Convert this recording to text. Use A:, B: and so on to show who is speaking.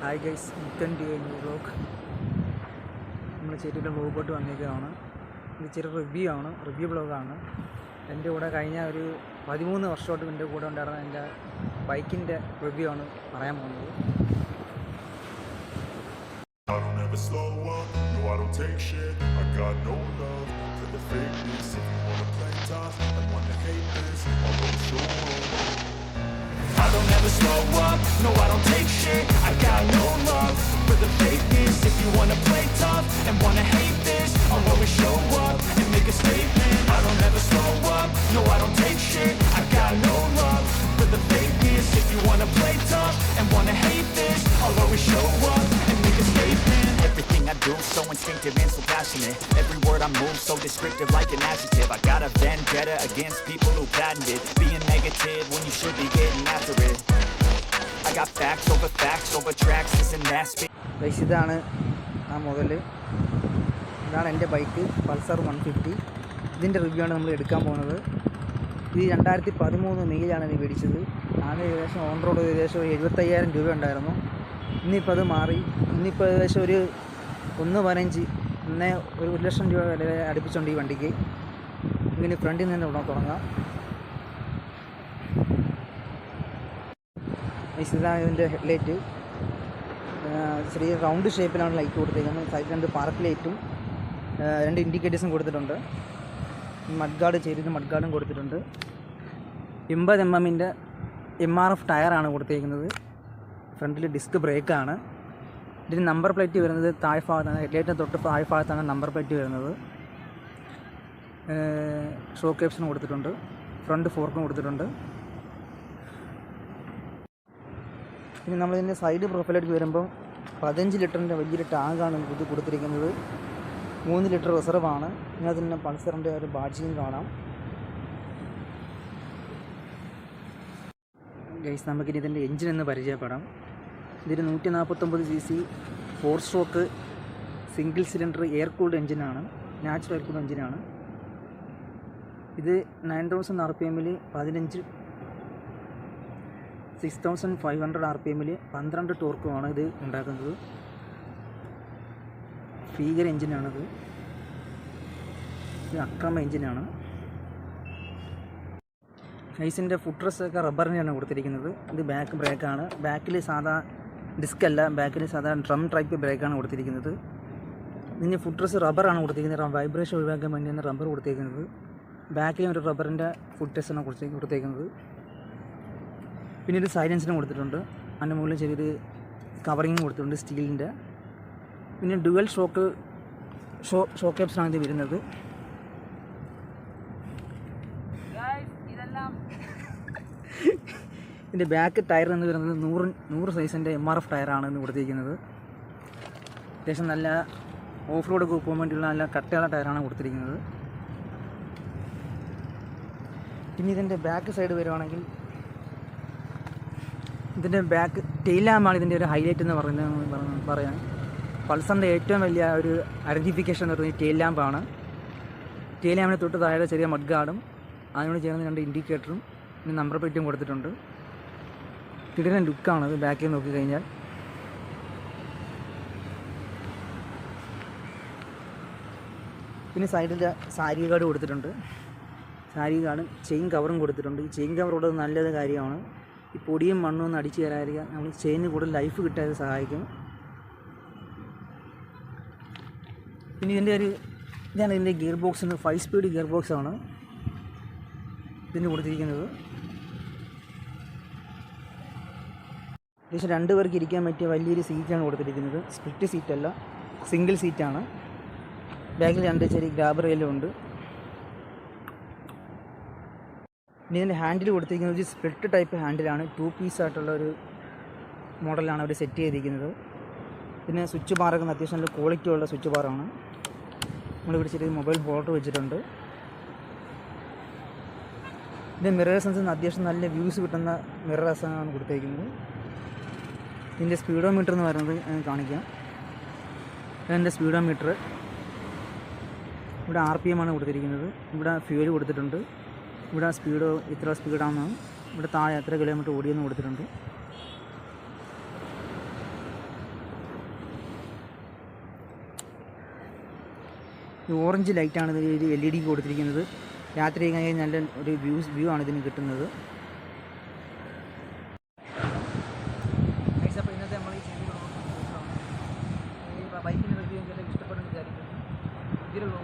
A: Hi guys, welcome to a new vlog. നമ്മൾ ചെറിയൊരു വ്ലോഗോട്ട് വന്നിരിക്കുകയാണ്. ഇത് ചെറിയ റിവ്യൂ വ്ലോഗാണ്. എൻ്റെ കൂടെ കഴിഞ്ഞ ഒരു 13 വർഷമായിട്ട് എൻ്റെ കൂടെ ഉണ്ടായിരുന്ന എൻ്റെ ബൈക്കിൻ്റെ റിവ്യൂ ആണ് പറയാൻ പോകുന്നത്.
B: I don't ever slow up, no I don't take shit. I got no love for the fakeness. If you wanna play tough and wanna hate this, I'll always show up. I don't ever slow up, no I don't take shit. I got no love for the fakeness. If you wanna play tough and wanna hate this, I'll always show up and make a statement. I don't ever slow up, no I don't take shit. I got no love for the fakeness. If you wanna play tough and wanna hate this, I'll always show up and make a statement. Everything I do so instinctive and so passionate. Every word I move so descriptive like an adjective. I got a vendetta against people who patented being negative when you should be getting after it. I got facts over tracks. Isn't that speed?
A: ഇതാണ് ആ മുതൽ. ഇതാണ് എൻ്റെ bike Pulsar 150. ഇതിൻ്റെ review ആണ് നമ്മൾ എടുക്കാൻ പോകുന്നത്. ഇത് 2013 മെയ്യിലാണ് ഇത് മേടിച്ചത്. ഞാൻ ഏകദേശം ഓൺ റോഡ് ഏകദേശം 75,000 രൂപ ഉണ്ടായിരുന്നു. ഇന്നിപ്പോൾ അത് മാറി. ഇന്നിപ്പോൾ ഏകദേശം ഒരു 1.15 1 ലക്ഷം രൂപ വില അടുപ്പിച്ചുണ്ട് ഈ വണ്ടിക്ക്. ഇങ്ങനെ ഫ്രണ്ടിൽ നിന്ന് തുടങ്ങാം. ഇതാണ് ഇതിൻ്റെ ഹെഡ്ലൈറ്റ്. ചെറിയ റൗണ്ട് ഷേപ്പിലാണ് ലൈറ്റ് കൊടുത്തേക്കുന്നത്. സൈഡിൽ 2 പാർക്ക് ലൈറ്റും 2 ഇൻഡിക്കേറ്റേഴ്സും കൊടുത്തിട്ടുണ്ട്. മഡ് ഗാർഡും കൊടുത്തിട്ടുണ്ട്. 80 mm MRF ടയറാണ് കൊടുത്തേക്കുന്നത്. ഫ്രണ്ടിൽ ഡിസ്ക് ബ്രേക്കാണ്. ഇതിന് നമ്പർ പ്ലേറ്റ് വരുന്നത് താഴ്ഭാഗത്താണ്. ഹെഡ്ലൈറ്റിന് തൊട്ട് താഴ്ഭാഗത്താണ് നമ്പർ പ്ലേറ്റ് വരുന്നത്. ഷോക്ക് കേപ്സിന് കൊടുത്തിട്ടുണ്ട്. ഫ്രണ്ട് ഫോർക്കും കൊടുത്തിട്ടുണ്ട്. പിന്നെ നമ്മളിതിൻ്റെ സൈഡ് പ്രൊഫൈലേക്ക് വരുമ്പോൾ 15 ലിറ്ററിൻ്റെ വലിയൊരു ടാങ്കാണ് ഇത് കൊടുത്തിരിക്കുന്നത്. 3 ലിറ്റർ റിസർവാണ്. ഇതിനകത്ത് തന്നെ പൾസറിൻ്റെ ഒരു ബാഡ്ജിയും കാണാം. ഗൈസ്, നമുക്കിനി ഇതിൻ്റെ എൻജിൻ എന്ന് പരിചയപ്പെടാം. ഇതൊരു 149 cc 4 stroke single cylinder air cooled എൻജിനാണ്. നാച്ചുറൽ എയർ കൂൾഡ് എൻജിനാണ്. ഇത് 9000 RPM 6500 RPM 12 ടോർക്കുമാണ് ഇത് ഉണ്ടാക്കുന്നത്. ഫീഗർ എൻജിനാണിത്. ഇത് അക്രമ എൻജിനാണ്. ഹൈസിൻ്റെ ഫുട്രസ്സൊക്കെ റബ്ബറിനെയാണ് കൊടുത്തിരിക്കുന്നത്. ഇത് ബാക്ക് ബ്രേക്കാണ്. ബാക്കിൽ സാധാ ഡിസ്ക് അല്ല, ബാക്കിൽ സാധാ ഡ്രം ടൈപ്പ് ബ്രേക്കാണ് കൊടുത്തിരിക്കുന്നത്. ഇതിന് ഫുട്രസ് റബ്ബറാണ് കൊടുത്തിരിക്കുന്നത്. വൈബ്രേഷൻ ഒഴിവാക്കാൻ വേണ്ടിയാണ് റബ്ബർ കൊടുത്തിരിക്കുന്നത്. ബാക്കിലും ഒരു റബ്ബറിൻ്റെ ഫുട്രസ്സാണ് കൊടുത്തേക്കുന്നത്. പിന്നെ ഒരു സൈലൻസിനും കൊടുത്തിട്ടുണ്ട്. അതിൻ്റെ മുകളിൽ ചെറിയൊരു കവറിങ്ങും കൊടുത്തിട്ടുണ്ട് സ്റ്റീലിൻ്റെ. പിന്നെ ഡുവൽ ഷോക്ക് കേപ്സാണ് ഇത് വരുന്നത്. ഇതിൻ്റെ ബാക്ക് ടയർ എന്ന് വരുന്നത് 100 സൈസിൻ്റെ MRF ടയറാണ് ഇന്ന് കൊടുത്തിരിക്കുന്നത്. അത്യാവശ്യം നല്ല ഓഫ് റോഡ് പോകാൻ വേണ്ടിയുള്ള നല്ല കട്ടയുള്ള ടയറാണ് കൊടുത്തിരിക്കുന്നത്. പിന്നെ ഇതിൻ്റെ ബാക്ക് സൈഡ് വരുവാണെങ്കിൽ ഇതിൻ്റെ ബാക്ക് ടെയിൽ ലാമ്പാണ് ഇതിൻ്റെ ഒരു ഹൈലൈറ്റ് എന്ന് പറയാൻ. പൾസറിൻ്റെ ഏറ്റവും വലിയ ഒരു ഐഡൻറ്റിഫിക്കേഷൻ എന്ന് പറയുന്നത് ടെയിൽ ലാമ്പാണ്. ടെയിൽ ലാമ്പിന് തൊട്ട് താഴെ ചെറിയ മഡ് ഗാർഡും അതിനോട് ചേർന്ന് 2 ഇൻഡിക്കേറ്ററും പിന്നെ നമ്പർ പ്ലേറ്റും കൊടുത്തിട്ടുണ്ട്. കിടിലൻ ലുക്കാണത് ബാക്കിൽ നോക്കിക്കഴിഞ്ഞാൽ. പിന്നെ സൈഡിൽ സാരി ഗാർഡ് കൊടുത്തിട്ടുണ്ട്. സാരി ഗാർഡ് ചെയിൻ കവറും കൊടുത്തിട്ടുണ്ട്. ഈ ചെയിൻ കവർ ഉള്ളത് നല്ലൊരു കാര്യമാണ്. ഈ പൊടിയും മണ്ണും ഒന്നും അടിച്ച് തരാതിരിക്കാൻ നമ്മൾ ചെയിന് കൂടുതൽ ലൈഫ് കിട്ടാൻ സഹായിക്കും. പിന്നെ ഇതാണ് ഇതിൻ്റെ ഗിയർ ബോക്സിന് 5 സ്പീഡ് ഗിയർ ബോക്സാണ് ഇതിന് കൊടുത്തിരിക്കുന്നത്. ഏകദേശം 2 പേർക്ക് ഇരിക്കാൻ പറ്റിയ വലിയൊരു സീറ്റാണ് കൊടുത്തിരിക്കുന്നത്. സ്പ്ലിറ്റ് സീറ്റല്ല, സിംഗിൾ സീറ്റാണ്. ബാക്കിൽ 2 ചെറിയ ഗ്രാബ് റെയിലും ഉണ്ട്. ഇനി ഇതിൻ്റെ ഹാൻഡിൽ കൊടുത്തിരിക്കുന്നത് ഒരു സ്പ്ലിറ്റ് ടൈപ്പ് ഹാൻഡിലാണ്. 2 പീസായിട്ടുള്ള ഒരു മോഡലാണ് അവർ സെറ്റ് ചെയ്തിരിക്കുന്നത്. പിന്നെ സ്വിച്ച് ബാറൊക്കെ അത്യാവശ്യം നല്ല ക്വാളിറ്റി ഉള്ള സ്വിച്ച് ബാറാണ്. നമ്മളിവിടെ ചെറിയ മൊബൈൽ ഹോൾഡർ വെച്ചിട്ടുണ്ട്. ഇതിൻ്റെ മിറേഴ്സ് അത്യാവശ്യം നല്ല വ്യൂസ് കിട്ടുന്ന മിറേഴ്സാണ് കൊടുത്തിരിക്കുന്നത്. ഇതിൻ്റെ സ്പീഡോമീറ്റർ എന്ന് പറയുന്നത് കാണിക്കാം. ഇതിൻ്റെ സ്പീഡോമീറ്റർ ഇവിടെ RPM ആണ് കൊടുത്തിരിക്കുന്നത്. ഇവിടെ ഫ്യൂവൽ കൊടുത്തിട്ടുണ്ട്. ഇവിടെ സ്പീഡ് ഇത്ര സ്പീഡാണെന്നാണ്. ഇവിടെ താഴെ എത്ര കിലോമീറ്റർ ഓടിയെന്ന് കൊടുത്തിട്ടുണ്ട്. ഈ ഓറഞ്ച് ലൈറ്റാണ് ഇത് LED കൊടുത്തിരിക്കുന്നത്. രാത്രി കഴിഞ്ഞാൽ നല്ല ഒരു വ്യൂ ആണ് ഇതിന് കിട്ടുന്നത്. അപ്പോൾ ഇന്നത്തെ നമ്മൾ ഈ ബൈക്കിൻ്റെ റിവ്യൂ ഇഷ്ടപ്പെടുന്ന വിചാരിക്കുന്നു. ഇതിലുള്ള